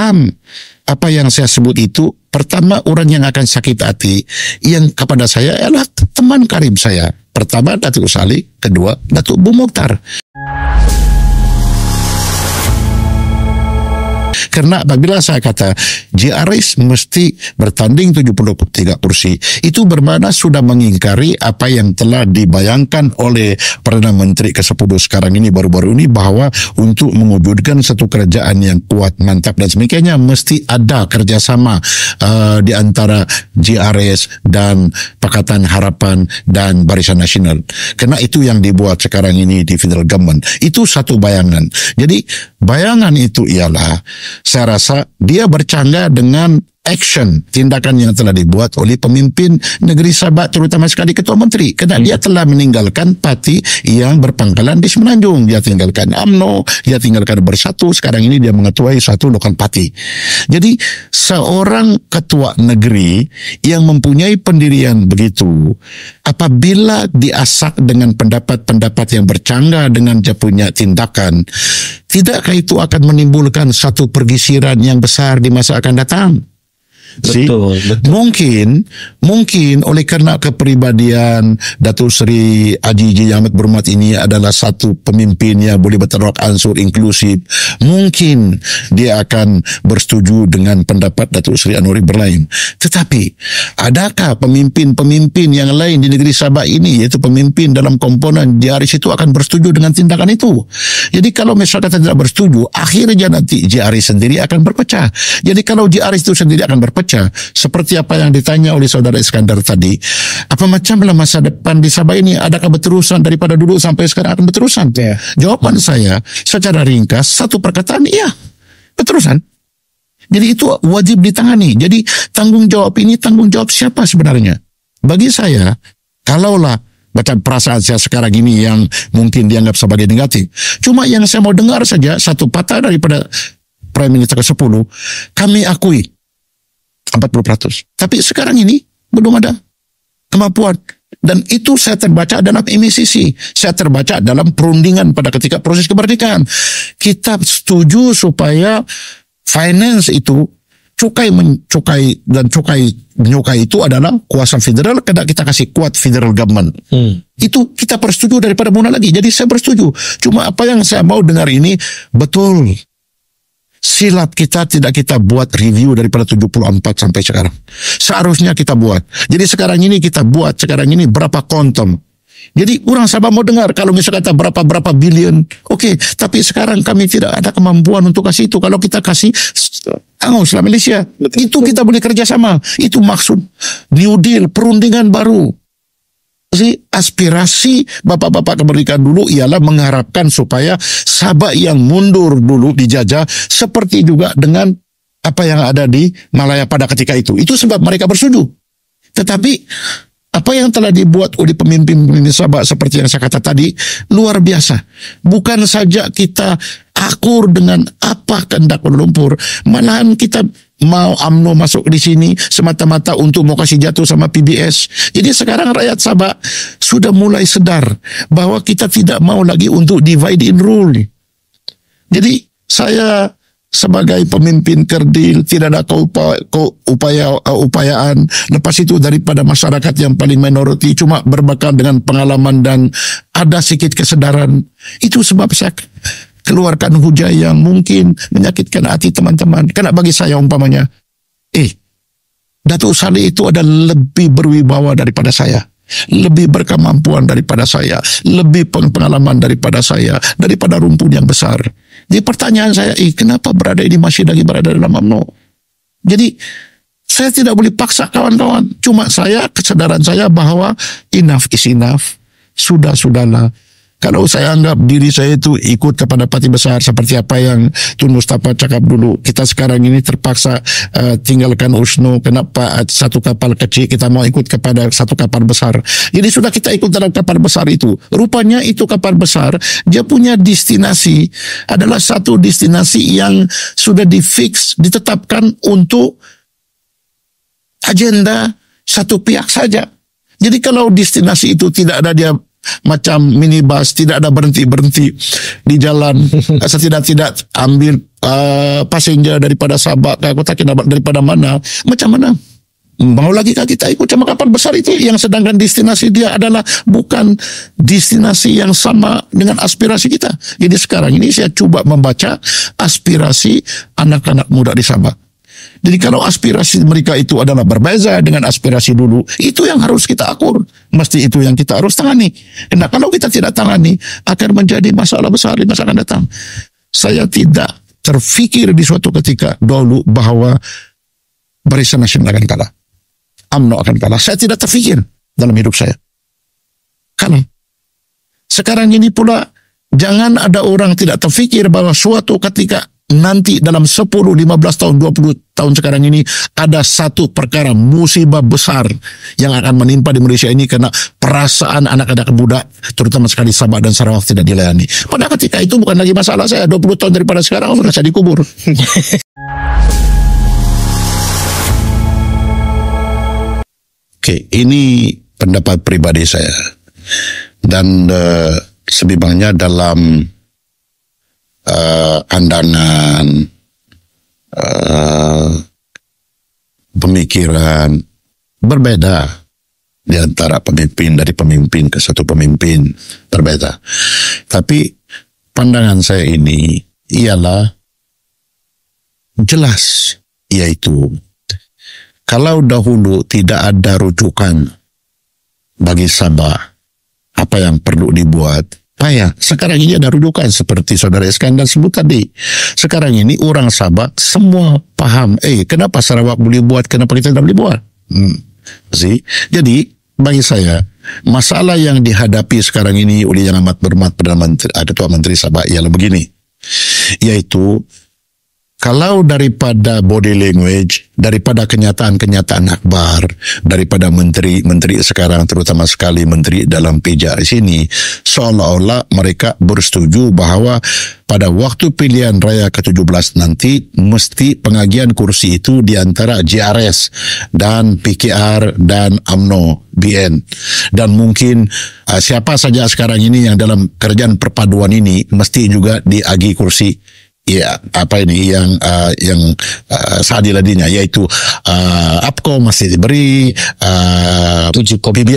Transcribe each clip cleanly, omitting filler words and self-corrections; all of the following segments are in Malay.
faham apa yang saya sebut itu. Pertama, orang yang akan sakit hati yang kepada saya adalah teman karib saya. Pertama, Datuk Saleh. Kedua, Datuk Bu Mokhtar. Karena apabila saya kata JRS mesti bertanding 73 kursi, itu bermakna sudah mengingkari apa yang telah dibayangkan oleh Perdana Menteri ke-10 sekarang ini, baru-baru ini, bahawa untuk mewujudkan satu kerajaan yang kuat, mantap dan sebagainya, mesti ada kerjasama di antara JRS dan Pakatan Harapan dan Barisan Nasional. Karena itu yang dibuat sekarang ini di federal government. Itu satu bayangan. Jadi bayangan itu ialah, saya rasa dia bercanggah dengan action, tindakan yang telah dibuat oleh pemimpin negeri Sabah, terutama sekali Ketua Menteri. Kerana dia telah meninggalkan parti yang berpangkalan di Semenanjung. Dia tinggalkan UMNO, dia tinggalkan Bersatu. Sekarang ini dia mengetuai satu lokal parti. Jadi, seorang ketua negeri yang mempunyai pendirian begitu, apabila diasak dengan pendapat-pendapat yang bercanggah dengan dia punya tindakan, tidakkah itu akan menimbulkan satu pergisiran yang besar di masa akan datang? Betul. Mungkin oleh kerana kepribadian Datuk Seri Haji J. Ahmad Berhormat ini adalah satu pemimpin yang boleh bertarak ansur inklusif, mungkin dia akan bersetuju dengan pendapat Datuk Seri Anwar Ibrahim. Tetapi adakah pemimpin-pemimpin yang lain di negeri Sabah ini, iaitu pemimpin dalam komponen JRS itu, akan bersetuju dengan tindakan itu? Jadi kalau masyarakat tidak bersetuju, akhirnya nanti JRS sendiri akan berpecah. Jadi kalau JRS itu sendiri akan berpecah, seperti apa yang ditanya oleh saudara Iskandar tadi, apa macamlah masa depan di Sabah ini? Adakah berterusan daripada dulu sampai sekarang akan berterusan? Jawaban saya secara ringkas, satu perkataan, iya, berterusan. Jadi itu wajib ditangani. Jadi tanggung jawab ini tanggung jawab siapa sebenarnya? Bagi saya, kalaulah baca perasaan saya sekarang ini yang mungkin dianggap sebagai negatif, cuma yang saya mau dengar saja satu patah daripada Prime Minister ke-10, kami akui 40%. Tapi sekarang ini belum ada kemampuan. Dan itu saya terbaca dalam MACC. Saya terbaca dalam perundingan pada ketika proses kemerdekaan. Kita setuju supaya finance itu, cukai menyukai itu adalah kuasa federal, kena kita kasih kuat federal government. Itu kita persetuju daripada mula lagi. Jadi saya bersetuju. Cuma apa yang saya mau dengar ini, betul. Silap kita tidak kita buat review daripada 74 sampai sekarang. Seharusnya kita buat. Jadi sekarang ini kita buat, sekarang ini berapa quantum. Jadi orang Sabah mau dengar, kalau misalnya kata berapa bilion, okey, tapi sekarang kami tidak ada kemampuan untuk kasih itu. Kalau kita kasih, angguslah Malaysia. Itu kita boleh kerjasama. Itu maksud New Deal, perundingan baru. Aspirasi bapak-bapak kemerdekaan dulu ialah mengharapkan supaya Sabah yang mundur dulu dijajah seperti juga dengan apa yang ada di Malaya pada ketika itu. Itu sebab mereka bersetuju. Tetapi apa yang telah dibuat oleh pemimpin-pemimpin Sabah seperti yang saya kata tadi, luar biasa. Bukan saja kita akur dengan apa kehendak Kuala Lumpur, malahan kita mau UMNO masuk di sini semata-mata untuk mau kasih jatuh sama PBS. Jadi sekarang rakyat Sabah sudah mulai sedar bahawa kita tidak mau lagi untuk divide and rule. Jadi saya sebagai pemimpin kerdil tidak ada upayaan. Lepas itu daripada masyarakat yang paling minoriti, cuma berbekal dengan pengalaman dan ada sedikit kesedaran. Itu sebab saya keluarkan hujah yang mungkin menyakitkan hati teman-teman. Karena bagi saya umpamanya, Datuk Saleh itu ada lebih berwibawa daripada saya, lebih berkemampuan daripada saya, lebih pengalaman daripada saya, daripada rumpun yang besar. Jadi pertanyaan saya, kenapa berada ini masih lagi berada dalam UMNO? Jadi saya tidak boleh paksa kawan-kawan. Cuma kesadaran saya bahawa enough is enough. Sudahlah. Kalau saya anggap diri saya itu ikut kepada parti besar seperti apa yang Tun Mustafa cakap dulu, kita sekarang ini terpaksa tinggalkan USNO. Kenapa satu kapal kecil kita mau ikut kepada satu kapal besar? Jadi sudah kita ikut dalam kapal besar itu. Rupanya itu kapal besar, dia punya destinasi adalah satu destinasi yang sudah difix, ditetapkan untuk agenda satu pihak saja. Jadi kalau destinasi itu tidak ada dia macam minibus, tidak ada berhenti-berhenti di jalan. Setidak-tidak ambil passenger daripada Sabah ke Kota Kinabalu, daripada mana, macam mana? Mau lagi kah kita ikut sama kapal besar itu, yang sedangkan destinasi dia adalah bukan destinasi yang sama dengan aspirasi kita. Jadi sekarang ini saya coba membaca aspirasi anak-anak muda di Sabah. Jadi kalau aspirasi mereka itu adalah berbeza dengan aspirasi dulu, itu yang harus kita akur. Mesti itu yang kita harus tangani. Karena kalau kita tidak tangani, akan menjadi masalah besar di masa akan datang. Saya tidak terfikir di suatu ketika dulu bahwa Barisan Nasional akan kalah, UMNO akan kalah. Saya tidak terfikir dalam hidup saya. Kalah. Sekarang ini pula, jangan ada orang tidak terfikir bahwa suatu ketika nanti dalam 10, 15 tahun, 20 tahun sekarang ini ada satu perkara musibah besar yang akan menimpa di Malaysia ini karena perasaan anak-anak muda, terutama sekali Sabah dan Sarawak tidak dilayani. Pada ketika itu bukan lagi masalah saya. 20 tahun daripada sekarang sudah saya dikubur. Oke, ini pendapat pribadi saya. Dan sebimbangnya dalam pandangan, pemikiran berbeda di antara pemimpin, dari pemimpin ke satu pemimpin berbeda. Tapi pandangan saya ini ialah jelas, yaitu kalau dahulu tidak ada rujukan bagi Sabah apa yang perlu dibuat, payah. Sekarang ini ada rujukan seperti Saudara Iskandar sebut tadi. Sekarang ini orang Sabah semua paham, kenapa Sarawak boleh buat, kenapa kita tidak boleh buat. Jadi bagi saya, masalah yang dihadapi sekarang ini oleh Yang Amat Berhormat Perdana Menteri, Ketua Menteri Sabah ialah begini, yaitu kalau daripada body language, daripada kenyataan-kenyataan akhbar, daripada menteri-menteri sekarang, terutama sekali menteri dalam PJR sini, seolah-olah mereka bersetuju bahawa pada waktu pilihan raya ke-17 nanti, mesti pengagihan kursi itu di antara JRS dan PKR dan UMNO BN. Dan mungkin siapa saja sekarang ini yang dalam kerjaan perpaduan ini, mesti juga diagi kursi. Ya, apa ini yang seadil-adilnya, yaitu APCO masih diberi,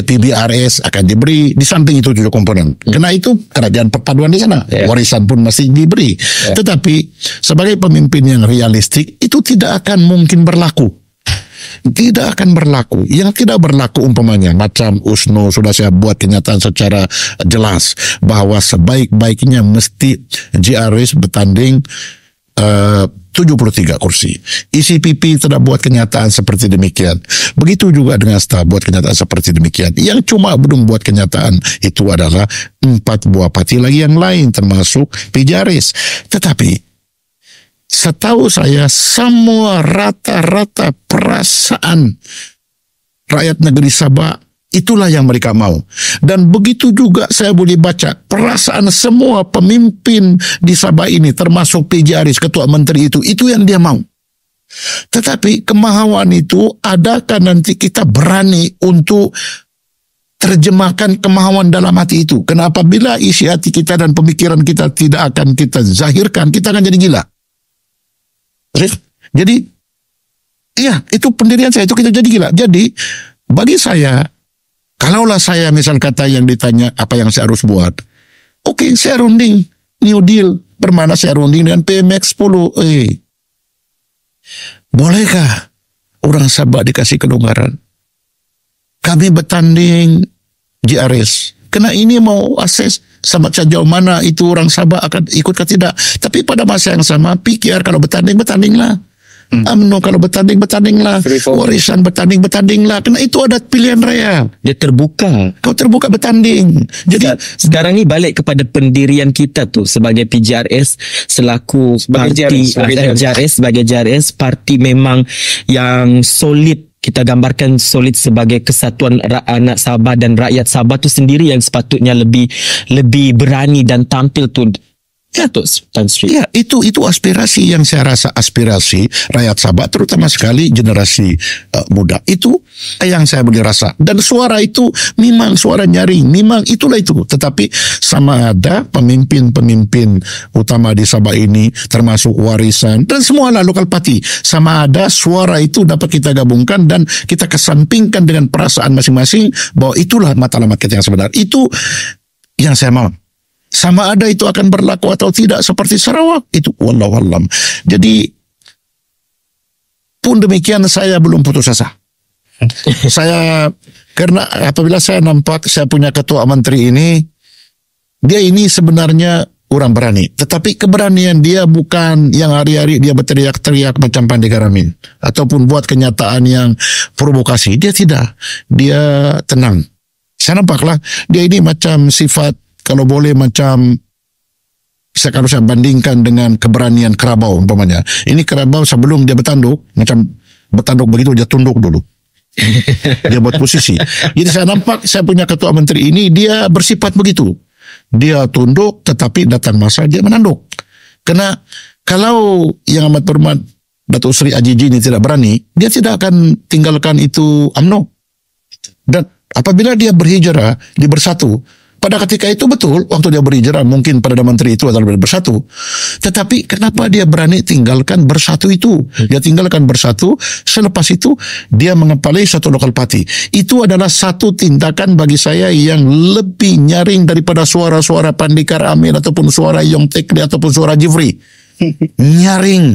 PBRS akan diberi, di samping itu 7 komponen. Karena itu kerajaan perpaduan di sana, warisan pun masih diberi. Tetapi sebagai pemimpin yang realistik, itu tidak akan mungkin berlaku. Tidak akan berlaku. Yang tidak berlaku umpamanya macam USNO sudah saya buat kenyataan secara jelas bahwa sebaik-baiknya mesti JRS bertanding 73 kursi. ECPP telah buat kenyataan seperti demikian. Begitu juga dengan staf buat kenyataan seperti demikian. Yang cuma belum buat kenyataan itu adalah 4 buah parti lagi yang lain termasuk PJRS. Tetapi setahu saya semua rata-rata perasaan rakyat negeri Sabah itulah yang mereka mau. Dan begitu juga saya boleh baca perasaan semua pemimpin di Sabah ini termasuk PJRS, Ketua Menteri itu yang dia mau. Tetapi kemauan itu adakah nanti kita berani untuk terjemahkan kemauan dalam hati itu? Kenapa bila isi hati kita dan pemikiran kita tidak akan kita zahirkan, kita akan jadi gila. Jadi, iya, itu pendirian saya, itu kita jadi gila. Jadi, bagi saya, kalaulah saya misal kata yang ditanya apa yang saya harus buat, oke, saya runding New Deal, bermana saya runding dengan PMX 10. Bolehkah orang Sabah dikasih kelonggaran? Kami bertanding JRS. Karena ini mau akses sama sejauh mana itu orang Sabah akan ikut ke tidak. Tapi pada masa yang sama, PKR kalau bertanding, bertandinglah. UMNO kalau bertanding, bertandinglah. Warisan bertanding, bertandinglah. Karena itu ada pilihan raya. Dia terbuka. Kau terbuka bertanding. Jadi sekarang ni balik kepada pendirian kita tu sebagai PJRS selaku parti sebagai JRS, parti memang yang solid. Kita gambarkan solid sebagai kesatuan anak Sabah dan rakyat Sabah tu sendiri yang sepatutnya lebih berani dan tampil tu Datuk Tan Sri. Ya, itu aspirasi yang saya rasa aspirasi rakyat Sabah, terutama sekali generasi muda. Itu yang saya boleh rasa. Dan suara itu memang suara nyaring, memang itulah itu. Tetapi sama ada pemimpin-pemimpin utama di Sabah ini, termasuk warisan dan semualah lokal parti, sama ada suara itu dapat kita gabungkan dan kita kesampingkan dengan perasaan masing-masing bahwa itulah matlamat kita yang sebenar. Itu yang saya mau. Sama ada itu akan berlaku atau tidak seperti Sarawak, itu wallahu alam. Jadi pun demikian saya belum putus asa. Saya karena apabila saya nampak saya punya ketua menteri ini, dia ini sebenarnya orang berani, tetapi keberanian dia bukan yang hari-hari dia berteriak-teriak macam Pandika Ramin ataupun buat kenyataan yang provokasi. Dia tidak, dia tenang. Saya nampaklah dia ini macam sifat, kalau boleh macam, kalau saya bandingkan dengan keberanian kerabau umpamanya. Ini kerabau sebelum dia bertanduk, macam bertanduk begitu, dia tunduk dulu. Dia buat posisi. Jadi saya nampak saya punya ketua menteri ini, dia bersifat begitu. Dia tunduk, tetapi datang masa dia menanduk. Karena kalau yang amat berhormat Datuk Seri Ajiji ini tidak berani, dia tidak akan tinggalkan itu UMNO. Dan apabila dia berhijrah, dia bersatu, pada ketika itu betul, waktu dia berhijrah, mungkin Perdana Menteri itu adalah bersatu. Tetapi kenapa dia berani tinggalkan bersatu itu? Dia tinggalkan bersatu, selepas itu dia mengepalai satu lokal parti. Itu adalah satu tindakan bagi saya yang lebih nyaring daripada suara-suara Pandika Ramin ataupun suara Yong Tekli ataupun suara Jifri. Nyaring.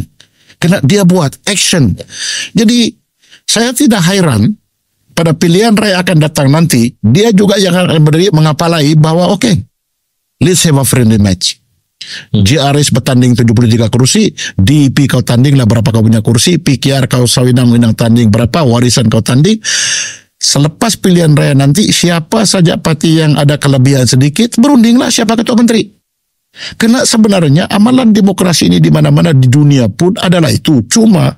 Karena dia buat action. Jadi saya tidak heran pada pilihan raya akan datang nanti, dia juga yang akan berdiri mengapalai bahwa okay, let's have a friendly match. GRS bertanding 73 kursi, DIP kau tandinglah berapa kau punya kursi, PKR kau sawinang-winang tanding berapa, warisan kau tanding. Selepas pilihan raya nanti, siapa saja parti yang ada kelebihan sedikit, berundinglah siapa ketua menteri. Karena sebenarnya amalan demokrasi ini di mana-mana di dunia pun adalah itu. Cuma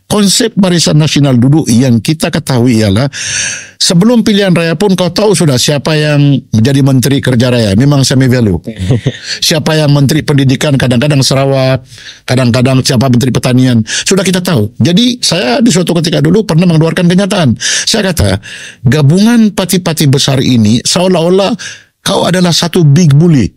konsep Barisan Nasional dulu yang kita ketahui ialah sebelum pilihan raya pun kau tahu sudah siapa yang menjadi menteri kerja raya. Memang semi value. Siapa yang menteri pendidikan, kadang-kadang Sarawak, kadang-kadang siapa menteri pertanian. Sudah kita tahu. Jadi saya di suatu ketika dulu pernah mengeluarkan kenyataan. Saya kata, gabungan parti-parti besar ini seolah-olah kau adalah satu big bully.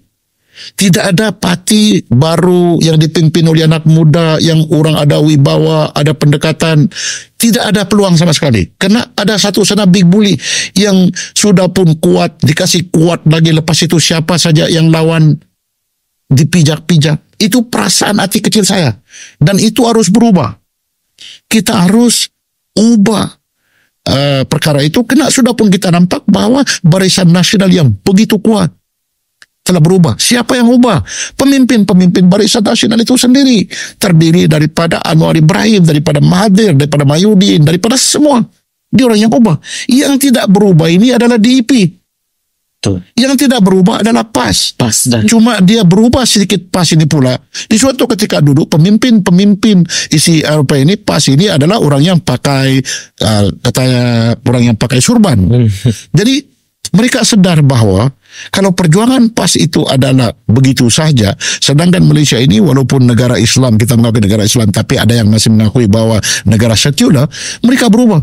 Tidak ada parti baru yang dipimpin oleh anak muda yang orang ada wibawa, ada pendekatan. Tidak ada peluang sama sekali. Karena ada satu sana big bully yang sudah pun kuat, dikasih kuat lagi. Lepas itu siapa saja yang lawan dipijak-pijak. Itu perasaan hati kecil saya. Dan itu harus berubah. Kita harus ubah perkara itu. Karena sudah pun kita nampak bahwa Barisan Nasional yang begitu kuat telah berubah. Siapa yang ubah? Pemimpin-pemimpin Barisan Nasional itu sendiri. Terdiri daripada Anwar Ibrahim, daripada Mahathir, daripada Mahyudin, daripada semua. Dia orang yang ubah. Yang tidak berubah ini adalah DIP. Betul. Yang tidak berubah adalah PAS. Dan Cuma dia berubah sedikit PAS ini pula. Di suatu ketika duduk, pemimpin isi Eropa ini, PAS ini adalah orang yang pakai, katanya orang yang pakai surban. Jadi mereka sadar bahwa kalau perjuangan PAS itu adalah begitu saja, sedangkan Malaysia ini walaupun negara Islam, kita mengakui negara Islam, tapi ada yang masih mengakui bahwa negara sekular, mereka berubah.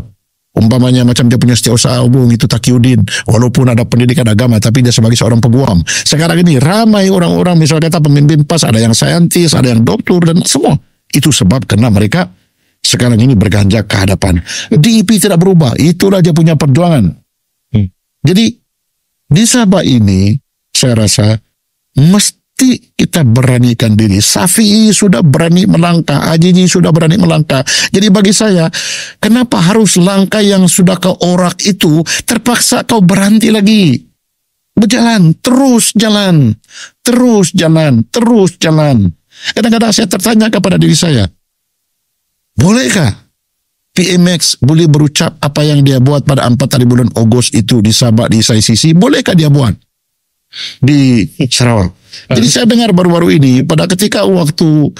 Umpamanya macam dia punya setiausaha umum itu Taqiyuddin, walaupun ada pendidikan agama, tapi dia sebagai seorang peguam. Sekarang ini ramai orang-orang, misalnya kata pemimpin PAS, ada yang saintis, ada yang doktor dan semua. Itu sebab karena mereka sekarang ini berganjak ke hadapan. DIP tidak berubah, itulah dia punya perjuangan. Jadi di Sabah ini saya rasa mesti kita beranikan diri. Safi'i sudah berani melangkah, Ajiji sudah berani melangkah. Jadi bagi saya, kenapa harus langkah yang sudah kau orak itu terpaksa kau berhenti lagi? Berjalan, terus jalan, terus jalan, terus jalan. Kadang-kadang saya tertanya kepada diri saya, bolehkah PMX boleh berucap apa yang dia buat pada 4 hari bulan Ogos itu di Sabah, di ICC, bolehkah dia buat di Sarawak? Jadi saya dengar baru-baru ini, pada ketika waktu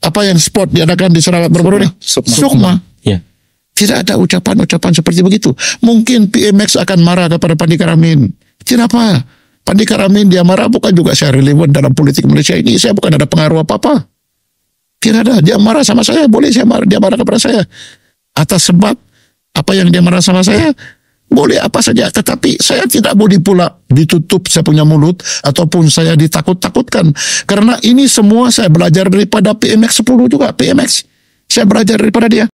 apa yang sport diadakan di Sarawak baru-baru ini, Sukma. Ya. Tidak ada ucapan-ucapan seperti begitu. Mungkin PMX akan marah kepada Pandika Ramin. Tidak apa. Andika Ramin dia marah, bukan juga saya relevan dalam politik Malaysia ini. Saya bukan ada pengaruh apa-apa. Tidak ada. Dia marah sama saya, boleh dia marah kepada saya. Atas sebab apa yang dia marah sama saya, boleh apa saja. Tetapi saya tidak boleh pula ditutup saya punya mulut ataupun saya ditakut-takutkan. Karena ini semua saya belajar daripada PMX 10 juga. PMX. Saya belajar daripada dia.